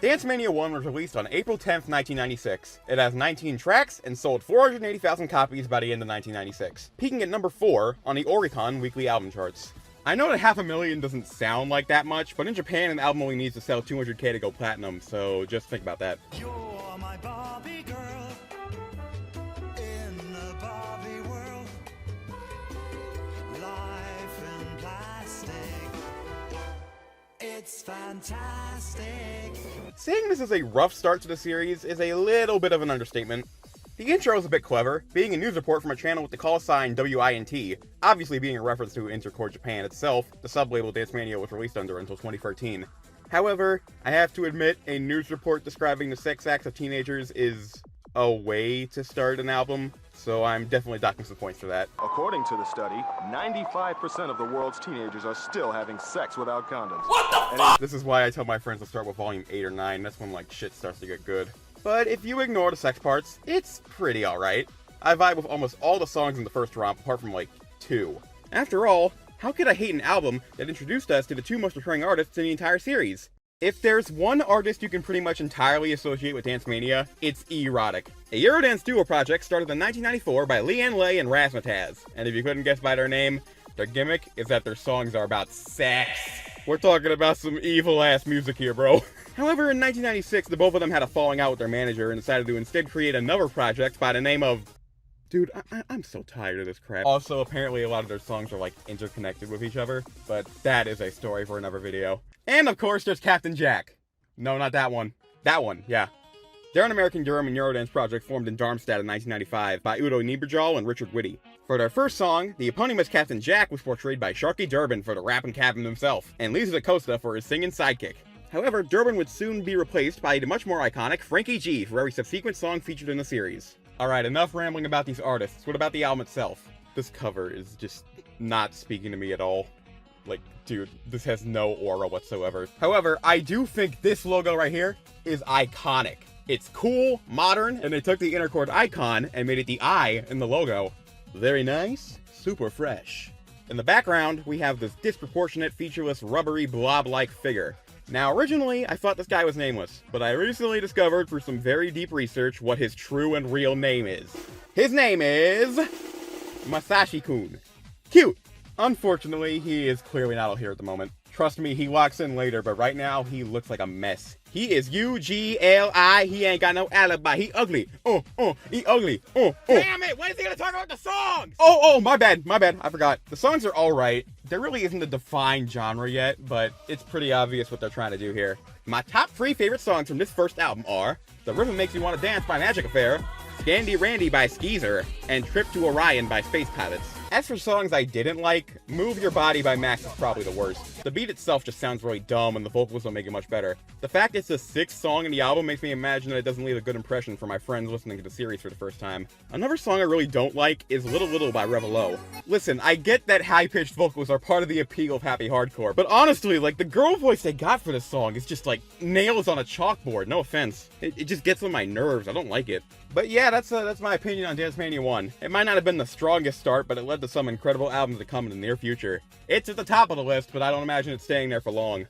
Dancemania 1 was released on April 10th, 1996. It has 19 tracks and sold 480,000 copies by the end of 1996, peaking at number 4 on the Oricon weekly album charts. I know that 500,000 doesn't sound like that much, but in Japan an album only needs to sell 200k to go platinum, so just think about that. You're my Barbie girl in the Barbie world. Life in plastic, it's fantastic. Saying this is a rough start to the series is a little bit of an understatement. The intro is a bit clever, being a news report from a channel with the call sign WINT, obviously being a reference to Intercord Japan itself, the sub-label Dancemania was released under until 2013. However, I have to admit, a news report describing the sex acts of teenagers is a way to start an album, so I'm definitely docking some points for that. According to the study, 95% of the world's teenagers are still having sex without condoms. What the fuck?! This is why I tell my friends to start with volume 8 or 9, that's when like shit starts to get good. But if you ignore the sex parts, it's pretty alright. I vibe with almost all the songs in the first romp, apart from like 2. After all, how could I hate an album that introduced us to the 2 most recurring artists in the entire series? If there's one artist you can pretty much entirely associate with Dancemania, it's Erotic. A Eurodance duo project started in 1994 by Leanne Lay and Razzmatazz, and if you couldn't guess by their name, their gimmick is that their songs are about sex. We're talking about some evil-ass music here, bro. However, in 1996, the both of them had a falling out with their manager and decided to instead create another project by the name of... Dude, I'm so tired of this crap. Also, apparently a lot of their songs are like interconnected with each other, but that is a story for another video. And of course, there's Captain Jack. No, not that one. That one, yeah. They're an American Durham and Eurodance project formed in Darmstadt in 1995 by Udo Nieberjall and Richard Whitty. For their first song, the eponymous Captain Jack was portrayed by Sharky Durbin for the rapping captain himself, and Lisa DaCosta for his singing sidekick. However, Durbin would soon be replaced by the much more iconic Frankie G for every subsequent song featured in the series. Alright, enough rambling about these artists. What about the album itself? This cover is just not speaking to me at all. Like, dude, this has no aura whatsoever. However, I do think this logo right here is iconic. It's cool, modern, and they took the Intercord icon and made it the I in the logo. Very nice, super fresh. In the background, we have this disproportionate, featureless, rubbery, blob-like figure. Now, originally, I thought this guy was nameless, but I recently discovered through some very deep research what his true and real name is. His name is... Masashi-kun. Cute! Unfortunately, he is clearly not out here at the moment. Trust me, he walks in later, but right now, he looks like a mess. He is UGLI, he ain't got no alibi, he ugly, he ugly, Damn it, when is he gonna talk about the songs? Oh, my bad, I forgot. The songs are alright. There really isn't a defined genre yet, but it's pretty obvious what they're trying to do here. My top 3 favorite songs from this first album are The Rhythm Makes You Wanna Dance by Magic Affair, Scandy Randy by Skeezer, and Trip to Orion by Space Pilots. As for songs I didn't like, Move Your Body by Max is probably the worst. The beat itself just sounds really dumb and the vocals don't make it much better. The fact it's the 6th song in the album makes me imagine that it doesn't leave a good impression for my friends listening to the series for the first time. Another song I really don't like is Little Little by Revelo. Listen, I get that high-pitched vocals are part of the appeal of happy hardcore, but honestly, like, the girl voice they got for this song is just like nails on a chalkboard, no offense. It just gets on my nerves, I don't like it. But yeah, that's my opinion on Dancemania 1. It might not have been the strongest start, but it led to some incredible albums to come in the near future. It's at the top of the list, but I don't imagine it staying there for long.